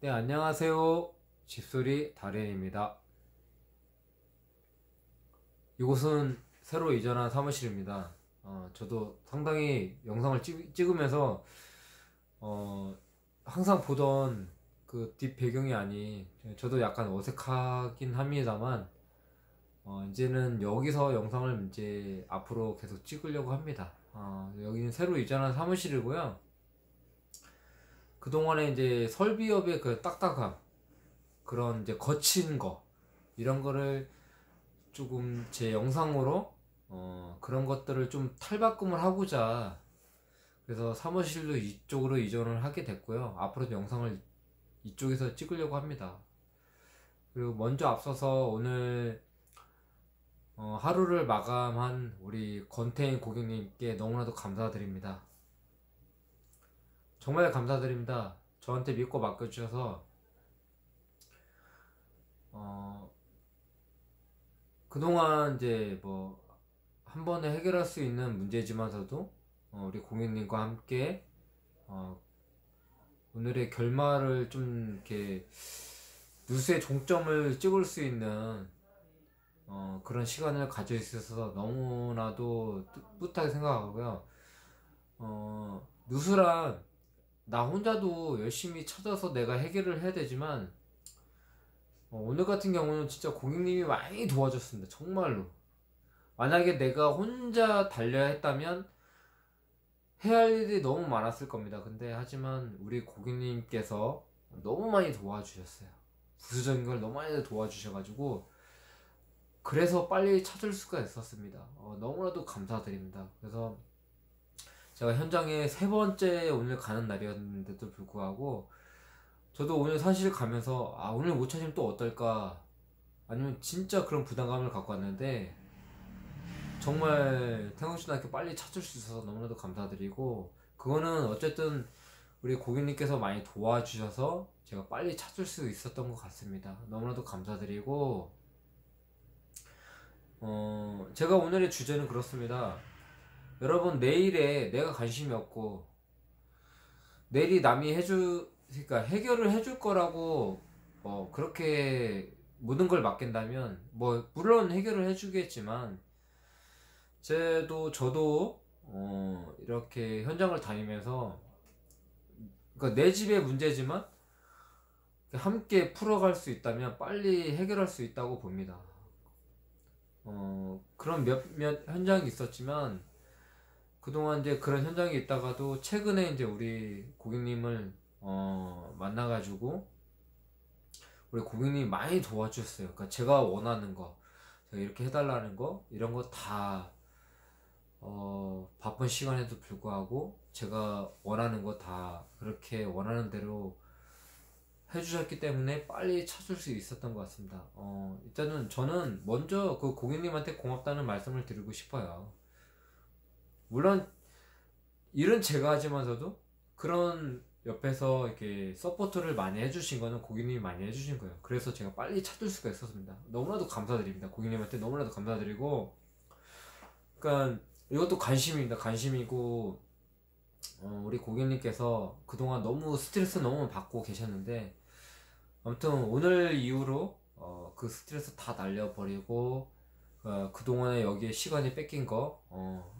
네, 안녕하세요. 집소리 달인입니다. 이곳은 새로 이전한 사무실입니다. 저도 상당히 영상을 찍으면서 항상 보던 그 뒷 배경이 아닌 저도 약간 어색하긴 합니다만 이제는 여기서 영상을 이제 앞으로 계속 찍으려고 합니다. 여기는 새로 이전한 사무실이고요. 그동안에 이제 설비업의 그 딱딱함, 그런 이제 거친 거, 이런 거를 조금 제 영상으로 그런 것들을 좀 탈바꿈을 하고자, 그래서 사무실도 이쪽으로 이전을 하게 됐고요. 앞으로도 영상을 이쪽에서 찍으려고 합니다. 그리고 먼저 앞서서 오늘 하루를 마감한 우리 권태인 고객님께 너무나도 감사드립니다. 정말 감사드립니다. 저한테 믿고 맡겨주셔서 그동안 이제 뭐 한 번에 해결할 수 있는 문제지만서도 우리 고객님과 함께 오늘의 결말을 좀 이렇게 뉴스의 종점을 찍을 수 있는 그런 시간을 가져 있어서 너무나도 뿌듯하게 생각하고요. 누수란 나 혼자도 열심히 찾아서 내가 해결을 해야 되지만 오늘 같은 경우는 진짜 고객님이 많이 도와줬습니다. 정말로. 만약에 내가 혼자 달려야 했다면 해야 할 일이 너무 많았을 겁니다. 근데 하지만 우리 고객님께서 너무 많이 도와주셨어요. 부수적인 걸 너무 많이 도와주셔가지고 그래서 빨리 찾을 수가 있었습니다. 너무나도 감사드립니다. 그래서 제가 현장에 세 번째 오늘 가는 날이었는데도 불구하고 저도 오늘 사실 가면서 오늘 못 찾으면 또 어떨까, 아니면 진짜 그런 부담감을 갖고 왔는데 정말 태국신학교 빨리 찾을 수 있어서 너무나도 감사드리고, 그거는 어쨌든 우리 고객님께서 많이 도와주셔서 제가 빨리 찾을 수 있었던 것 같습니다. 너무나도 감사드리고, 제가 오늘의 주제는 그렇습니다. 여러분, 내일에 내가 관심이 없고 내일이 남이 그러니까 해결을 해줄 거라고 그렇게 모든 걸 맡긴다면 뭐 물론 해결을 해주겠지만, 저도 이렇게 현장을 다니면서, 그러니까 내 집의 문제지만 함께 풀어갈 수 있다면 빨리 해결할 수 있다고 봅니다. 그런 몇몇 현장이 있었지만 그동안 이제 그런 현장에 있다가도 최근에 이제 우리 고객님을 만나가지고 우리 고객님이 많이 도와주셨어요. 그러니까 제가 원하는 거, 제가 이렇게 해달라는 거, 이런 거 다 바쁜 시간에도 불구하고 제가 원하는 거 다 그렇게 원하는 대로 해주셨기 때문에 빨리 찾을 수 있었던 것 같습니다. 일단은 저는 먼저 그 고객님한테 고맙다는 말씀을 드리고 싶어요. 물론 일은 제가 하지만서도 그런 옆에서 이렇게 서포트를 많이 해주신 거는 고객님이 많이 해주신 거예요. 그래서 제가 빨리 찾을 수가 있었습니다. 너무나도 감사드립니다. 고객님한테 너무나도 감사드리고, 그러니까 이것도 관심입니다. 관심이고, 우리 고객님께서 그동안 너무 스트레스 너무 받고 계셨는데, 아무튼 오늘 이후로 그 스트레스 다 날려버리고, 그동안에 여기에 시간이 뺏긴 거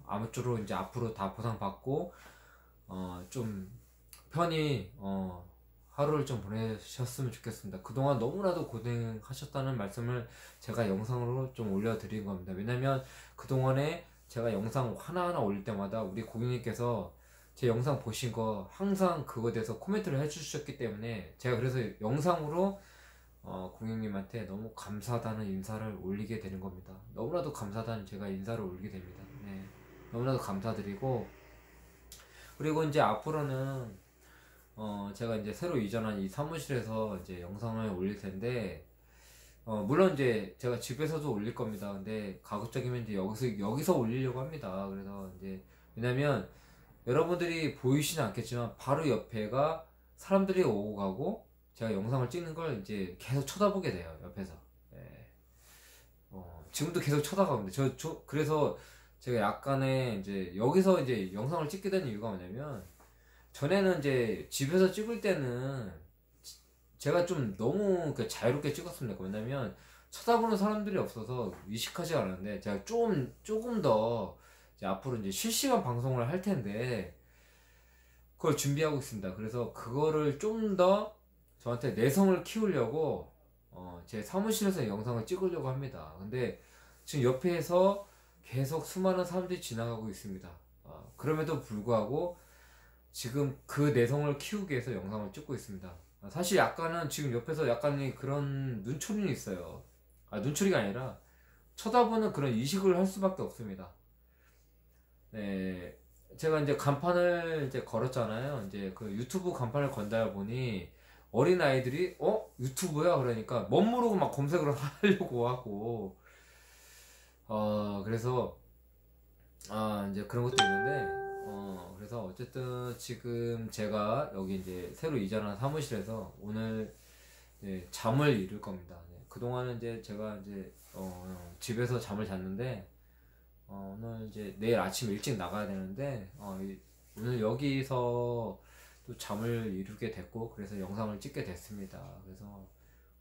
아무쪼록 이제 앞으로 다 보상받고 좀 편히 하루를 좀 보내셨으면 좋겠습니다. 그동안 너무나도 고생하셨다는 말씀을 제가 영상으로 좀 올려드린 겁니다. 왜냐면 그동안에 제가 영상 하나하나 올릴 때마다 우리 고객님께서 제 영상 보신 거 항상 그거에 대해서 코멘트를 해주셨기 때문에 제가 그래서 영상으로 고객님한테 너무 감사하다는 인사를 올리게 되는 겁니다. 너무나도 감사하다는 제가 인사를 올리게 됩니다. 네, 너무나도 감사드리고, 그리고 이제 앞으로는 제가 이제 새로 이전한 이 사무실에서 이제 영상을 올릴 텐데, 물론 이제 제가 집에서도 올릴 겁니다. 근데 가급적이면 이제 여기서 올리려고 합니다. 그래서 이제 왜냐면 여러분들이 보이시는 않겠지만 바로 옆에가 사람들이 오고 가고 제가 영상을 찍는 걸 이제 계속 쳐다보게 돼요, 옆에서. 예. 지금도 계속 쳐다가는데 그래서 제가 약간의 이제 여기서 이제 영상을 찍게 된 이유가 뭐냐면, 전에는 이제 집에서 찍을 때는 제가 좀 너무 그 자유롭게 찍었습니다. 왜냐면 쳐다보는 사람들이 없어서 의식하지 않았는데, 제가 조금 더 이제 앞으로 이제 실시간 방송을 할 텐데 그걸 준비하고 있습니다. 그래서 그거를 좀 더 저한테 내성을 키우려고 제 사무실에서 영상을 찍으려고 합니다. 근데 지금 옆에서 계속 수많은 사람들이 지나가고 있습니다. 그럼에도 불구하고 지금 그 내성을 키우기 위해서 영상을 찍고 있습니다. 사실 약간은 지금 옆에서 약간의 그런 눈초리는 있어요. 눈초리가 아니라 쳐다보는 그런 의식을 할 수밖에 없습니다. 네, 제가 이제 간판을 이제 걸었잖아요. 이제 그 유튜브 간판을 건다 보니 어린 아이들이 유튜브야 그러니까 멋모르고 막 검색을 하려고 하고 그래서 이제 그런 것도 있는데 그래서 어쨌든 지금 제가 여기 이제 새로 이전한 사무실에서 오늘 잠을 이룰 겁니다. 그동안은 이제 제가 이제 집에서 잠을 잤는데 오늘 이제 내일 아침 일찍 나가야 되는데 오늘 여기서 또 잠을 이루게 됐고 그래서 영상을 찍게 됐습니다. 그래서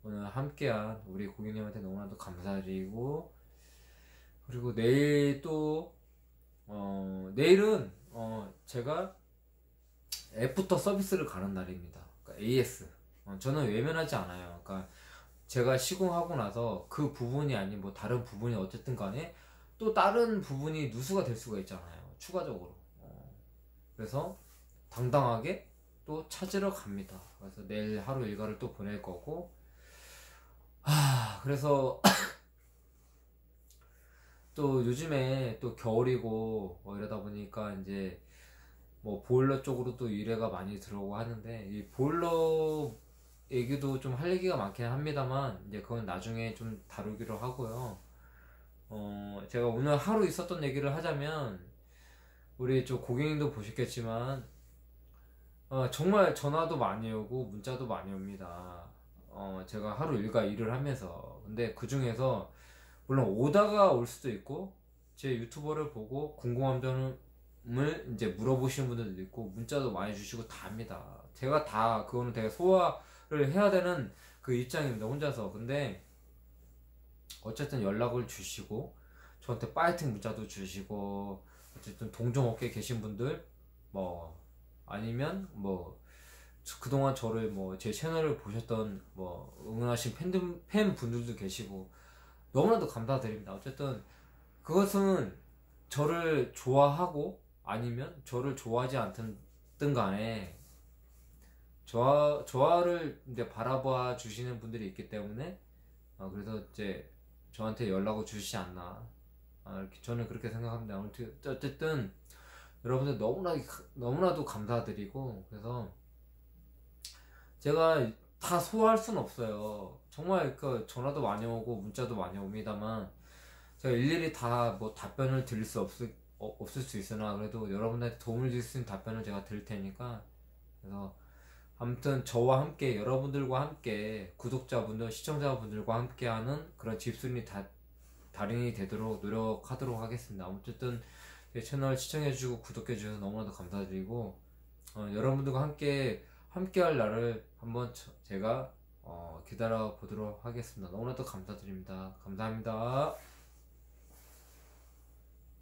오늘 함께한 우리 고객님한테 너무나도 감사드리고, 그리고 내일 또 내일은 제가 애프터 서비스를 가는 날입니다. 그러니까 AS. 저는 외면하지 않아요. 그러니까 제가 시공하고 나서 그 부분이 아닌 뭐 다른 부분이 어쨌든 간에 또 다른 부분이 누수가 될 수가 있잖아요. 추가적으로. 그래서 당당하게 또 찾으러 갑니다. 그래서 내일 하루 일과를 또 보낼 거고, 그래서 또 요즘에 또 겨울이고 이러다 보니까 이제 뭐 보일러 쪽으로 또 의뢰가 많이 들어오고 하는데, 이 보일러 얘기도 좀 할 얘기가 많긴 합니다만 이제 그건 나중에 좀 다루기로 하고요. 제가 오늘 하루 있었던 얘기를 하자면, 우리 저 고객님도 보셨겠지만 정말 전화도 많이 오고 문자도 많이 옵니다. 제가 하루 일과 일을 하면서. 근데 그 중에서 물론 오다가 올 수도 있고 제 유튜버를 보고 궁금한 점을 이제 물어보시는 분들도 있고 문자도 많이 주시고 다 합니다. 제가 다 그거는 되게 소화를 해야 되는 그 입장입니다, 혼자서. 근데 어쨌든 연락을 주시고 저한테 파이팅 문자도 주시고, 어쨌든 동종업계에 계신 분들 뭐 아니면 뭐 그동안 저를 뭐 제 채널을 보셨던 뭐 응원하신 팬분들도 계시고 너무나도 감사드립니다. 어쨌든 그것은 저를 좋아하고 아니면 저를 좋아하지 않든 간에 저를 이제 바라봐 주시는 분들이 있기 때문에 그래서 이제 저한테 연락을 주시지 않나, 이렇게 저는 그렇게 생각합니다. 어쨌든 여러분들 너무나도 감사드리고, 그래서 제가 다 소화할 수는 없어요. 정말 그 전화도 많이 오고 문자도 많이 옵니다만 제가 일일이 다 뭐 답변을 드릴 수 없을 수 있으나 그래도 여러분들한테 도움을 줄 수 있는 답변을 제가 드릴 테니까, 그래서 아무튼 저와 함께 여러분들과 함께 구독자분들 시청자분들과 함께하는 그런 집순이 달인이 되도록 노력하도록 하겠습니다. 어쨌든 제 채널 시청해주고 구독해주셔서 너무나도 감사드리고, 여러분들과 함께할 날을 한번 제가 기다려 보도록 하겠습니다. 너무나도 감사드립니다. 감사합니다.